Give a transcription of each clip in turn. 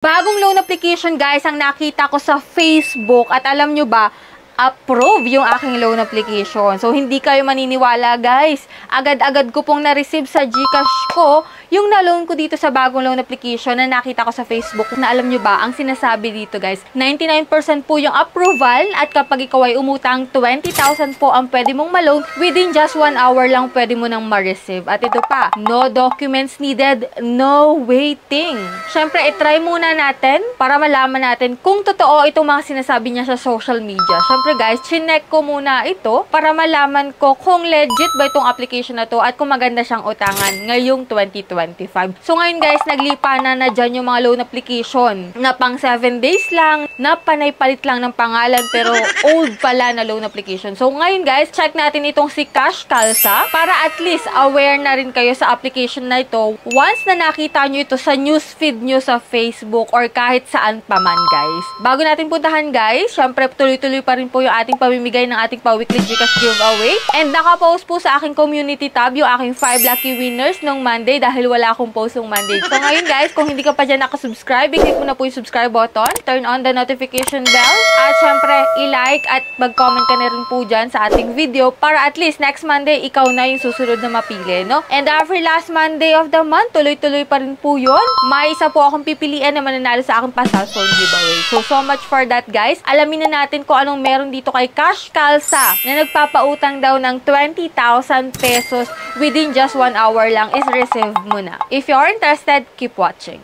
Bagong loan application guys ang nakita ko sa Facebook at alam nyo ba, approve yung aking loan application. So, hindi kayo maniniwala guys. Agad-agad ko pong na-receive sa GCash ko yung na-loan ko dito sa bagong loan application na nakita ko sa Facebook. Na alam nyo ba, ang sinasabi dito guys, 99% po yung approval at kapag ikaw ay umutang 20,000 po ang pwede mong ma-loan, within just 1 hour lang pwede mo nang ma-receive. At ito pa, no documents needed, no waiting. Syempre, itry muna natin para malaman natin kung totoo itong mga sinasabi niya sa social media. Syempre guys, chinek ko muna ito para malaman ko kung legit ba itong application na to at kung maganda siyang utangan ngayong 2025. So ngayon guys, naglipa na dyan yung mga loan application na pang 7 days lang, na panay-palit lang ng pangalan pero old pala na loan application. So ngayon guys, check natin itong si Cash Calza para at least aware na rin kayo sa application na ito once na nakita nyo ito sa newsfeed nyo sa Facebook or kahit saan pa man guys. Bago natin puntahan guys, syempre tuloy-tuloy pa rin po yung ating pamimigay ng ating pa-weekly GCash giveaway. And nakapost po sa aking community tab yung aking 5 lucky winners nung Monday dahil wala akong post nung Monday. So ngayon guys, kung hindi ka pa dyan nakasubscribe, i-click mo na po yung subscribe button, turn on the notification bell, at syempre, i-like at mag-comment ka na rin po dyan sa ating video para at least next Monday, ikaw na yung susunod na mapili, no? And every last Monday of the month, tuloy-tuloy pa rin po yun. May isa po akong pipilian na mananalo sa aking pa-cellphone giveaway. So much for that guys. Alamin na natin kung anong meron dito kay Cash Calza na nagpapautang daw ng 20,000 pesos within just 1 hour lang is receive mo na. If you're interested, keep watching.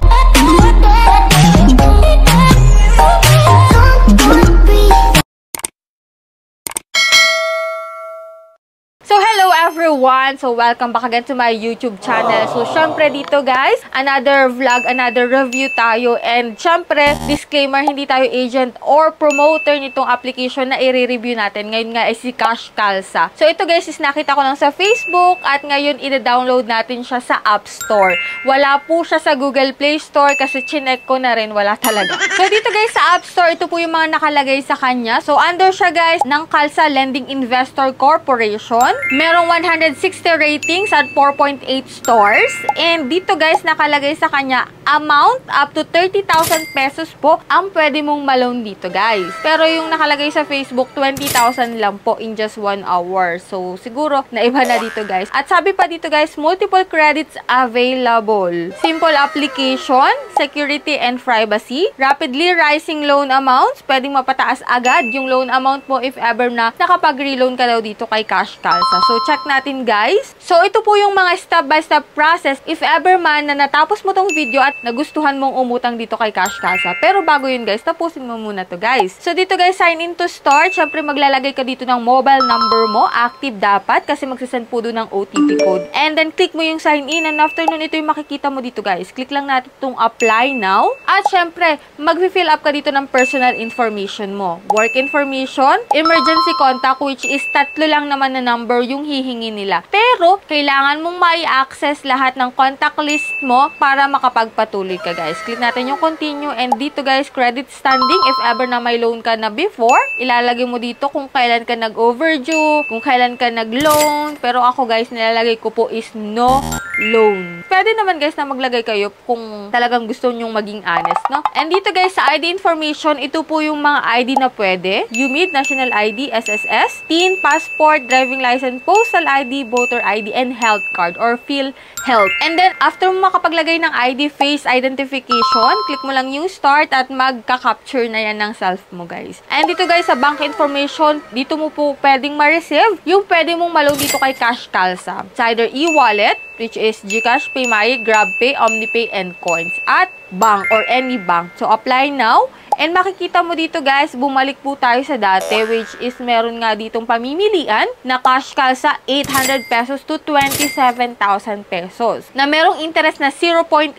So, hello everyone! So, welcome back again to my YouTube channel. So, syempre dito guys, another vlog, another review tayo. And syempre, disclaimer, hindi tayo agent or promoter nitong application na i-review natin. Ngayon nga ay si Cash Calza. So, ito guys is nakita ko lang sa Facebook at ngayon ina-download natin siya sa App Store. Wala po siya sa Google Play Store kasi chinek ko na rin, wala talaga. So, dito guys sa App Store, ito po yung mga nakalagay sa kanya. So, under siya guys ng Calza Lending Investor Corporation. Merong 160 ratings at 4.8 stars. And dito guys, nakalagay sa kanya, amount up to 30,000 pesos po ang pwede mong ma-loan dito guys. Pero yung nakalagay sa Facebook, 20,000 lang po in just 1 hour. So, siguro, naiba na dito guys. At sabi pa dito guys, multiple credits available. Simple application, security and privacy, rapidly rising loan amounts, pwedeng mapataas agad yung loan amount mo if ever na nakapag-reloan ka daw dito kay Cash Calza. So, check natin guys. So, ito po yung mga step-by-step process if ever man na natapos mo tong video at nagustuhan mong umutang dito kay Cash Calza. Pero bago yun guys, tapusin mo muna to guys. So, dito guys, sign in to start. Siyempre, maglalagay ka dito ng mobile number mo. Active dapat kasi magsasend po doon ng OTP code. And then, click mo yung sign in. And after nun, ito yung makikita mo dito guys. Click lang natin itong apply now. At syempre, mag-fill up ka dito ng personal information mo. Work information, emergency contact, which is 3 lang naman na number yung hihingi nila. Pero, kailangan mong mai-access lahat ng contact list mo para makapagpatuloy ka guys. Click natin yung continue and dito guys, credit standing. If ever na may loan ka na before, ilalagay mo dito kung kailan ka nag-overdue, kung kailan ka nag-loan. Pero ako guys, nilalagay ko po is no loan. Pwede naman guys na maglagay kayo kung talagang gusto nyong maging honest, no? And dito guys, sa ID information, ito po yung mga ID na pwede. UMID, National ID, SSS, TIN, Passport, Driving License, Postal ID, Voter ID, and Health Card or PhilHealth. And then, after mo makapaglagay ng ID, face identification, click mo lang yung start at magka-capture na yan ng self mo guys. And dito guys, sa bank information, dito mo po pwedeng ma-receive yung pwede mong ma-loan dito kay Cash Calza. It's either e-wallet, which is GCash, PayMaya, GrabPay, OmniPay, and Coins, at bank or any bank. So, apply now. And makikita mo dito guys, bumalik po tayo sa dati which is meron nga ditong pamimilian na Cash Calza 800 pesos to 27,000 pesos na merong interest na 0.80%.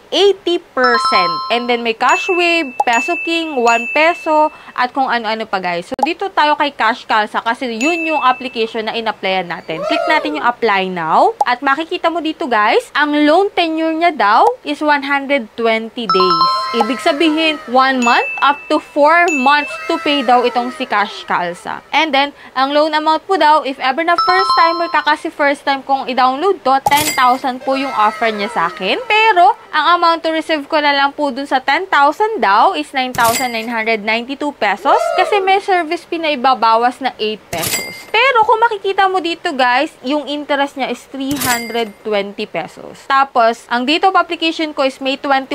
And then may Cash Wave, Peso King, 1 peso at kung ano-ano pa guys. So dito tayo kay Cash Calza kasi yun yung application na in-applyan natin. Click natin yung apply now at makikita mo dito guys, ang loan tenure niya daw is 120 days. Ibig sabihin, 1 month up to 4 months to pay daw itong si Cash Calza. And then, ang loan amount po daw, if ever na first timer ka kasi first time kong i-download to, 10,000 po yung offer niya sa akin. Pero, ang amount to receive ko na lang po dun sa 10,000 daw is 9,992 pesos kasi may service fee na ibabawas na 8 pesos. Pero kung makikita mo dito guys, yung interest niya is 320 pesos. Tapos, ang date of application ko is May 21,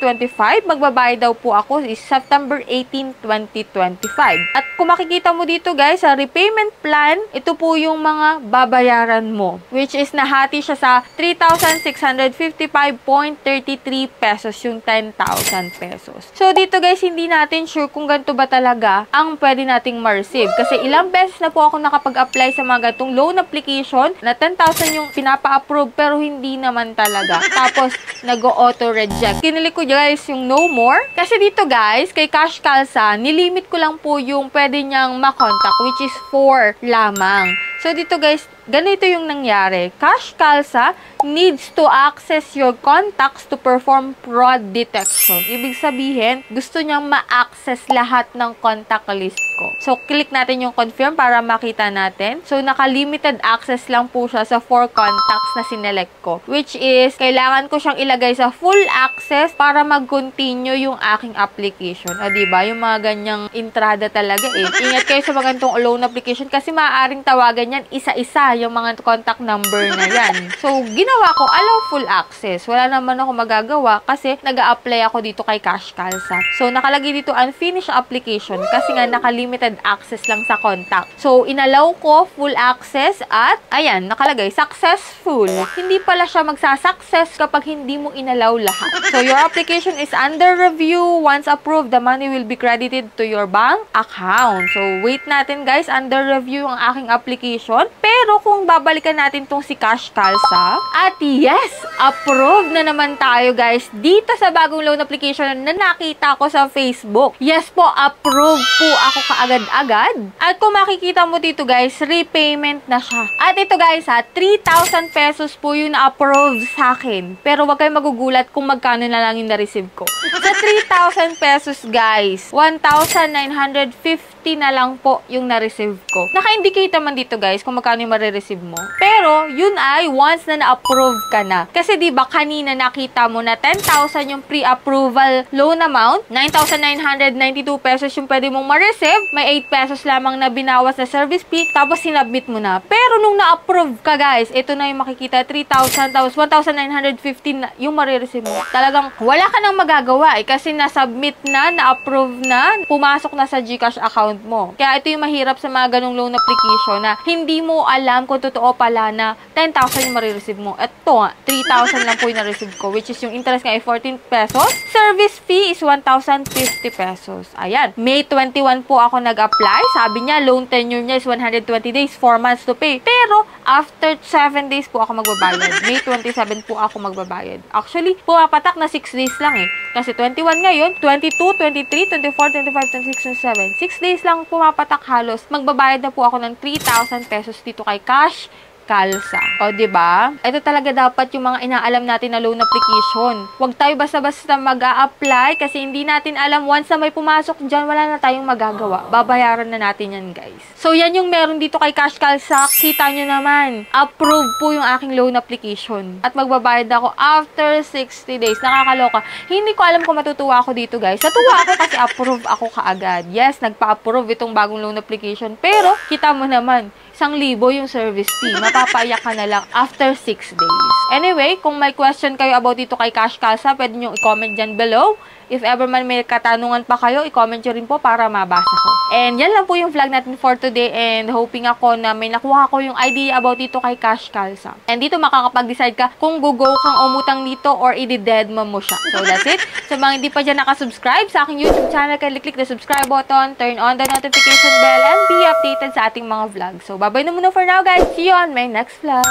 2025. Magbabayad daw po ako is September 18, 2025. At kung makikita mo dito guys, sa repayment plan, ito po yung mga babayaran mo. Which is nahati siya sa 3,655.33 pesos yung 10,000 pesos. So, dito guys, hindi natin sure kung ganito ba talaga ang pwede nating ma-receive. Kasi ilang beses na po ako nakapag-apply sa mga gatong loan application na 10,000 yung pinapa-approve pero hindi naman talaga. Tapos, nag-auto-reject. Kinili ko guys yung no more. Kasi dito guys, kay Cash Calza, nilimit ko lang po yung pwede niyang makontak which is 4 lamang. So, dito guys, ganito yung nangyari. Cash Calza needs to access your contacts to perform fraud detection. Ibig sabihin, gusto niyang ma-access lahat ng contact list ko. So, click natin yung confirm para makita natin. So, naka-limited access lang po siya sa 4 contacts na sinelect ko. Which is, kailangan ko siyang ilagay sa full access para mag-continue yung aking application. O, diba? Yung mga ganyang entrada talaga eh. Ingat kayo sa mga ganitong loan application kasi maaaring tawagan yan isa-isa yung mga contact number na yan. So, ginawa ko, allow full access. Wala naman ako magagawa kasi nag-a-apply ako dito kay Cash Calza. So, nakalagay dito unfinished application kasi nga naka-limited access lang sa contact. So, inallow ko full access at, ayan, nakalagay, successful. Hindi pala siya magsasuccess kapag hindi mo inallow lahat. So, your application is under review. Once approved, the money will be credited to your bank account. So, wait natin guys, under review ang aking application. Pero, kung babalikan natin tong si Cash Calza, at yes, approved na naman tayo guys dito sa bagong loan application na nakita ko sa Facebook. Yes po, approved po ako kaagad-agad. At kung makikita mo dito guys, repayment na siya. At ito guys ha, 3,000 pesos po yung na-approve sa akin. Pero wag kayong magugulat kung magkano na lang yung na-receive ko. Sa 3,000 pesos guys, 1,950 na lang po yung na-receive ko. Naka-indicate naman dito guys kung magkano yung marireceive mo. Pero, yun ay once na na-approve ka na. Kasi diba kanina nakita mo na 10,000 yung pre-approval loan amount, 9,992 pesos yung pwede mong ma-receive, may 8 pesos lamang na binawas na service fee, tapos sinubmit mo na. Pero nung na-approve ka guys, ito na yung makikita, 3,000, tapos 1,950 na yung marireceive mo. Talagang wala ka nang magagawa kasi na-submit na, na-approve na, pumasok na sa GCash account mo. Kaya ito yung mahirap sa mga ganong loan application na hindi mo alam kung totoo pala na 10,000 yung marireceive mo. Ito nga, 3,000 lang po yung na-receive ko, which is yung interest nga ay 14 pesos. Service fee is 1,050 pesos. Ayan. May 21 po ako nag-apply. Sabi niya, loan tenure niya is 120 days, 4 months to pay. Pero, after 7 days po ako magbabayad. May 27 po ako magbabayad. Actually, pumapatak na 6 days lang eh. Kasi 21 ngayon, 22, 23, 24, 25, 26, 27. 6 days lang pumapatak halos. Magbabayad na po ako ng 3,000 pesos dito kay Cash Calza. O, diba? Ito talaga dapat yung mga inaalam natin na loan application. Huwag tayo basta-basta mag-a-apply kasi hindi natin alam once na may pumasok dyan, wala na tayong magagawa. Babayaran na natin yan, guys. So, yan yung meron dito kay Cash Calza. Kita nyo naman. Approve po yung aking loan application. At magbabayad ako after 60 days. Nakakaloka. Hindi ko alam kung matutuwa ako dito, guys. Natuwa ako kasi approve ako kaagad. Yes, nagpa-approve itong bagong loan application. Pero, kita mo naman, 1,000 yung service fee. Mapapaiyak ka na lang after 6 days. Anyway, kung may question kayo about dito kay Cash Calza, pwede nyo i-comment dyan below. If ever man may katanungan pa kayo, i-comment nyo rin po para mabasa ko. And yan lang po yung vlog natin for today and hoping ako na may nakuha ko yung idea about dito kay Cash Calza. And dito makakapag-decide ka kung go kang umutang dito or i-dead mo siya. So that's it. So mga hindi pa dyan nakasubscribe sa aking YouTube channel, click the subscribe button, turn on the notification bell, and be updated sa ating mga vlogs. So bye-bye na muna for now guys. See you on my next vlog.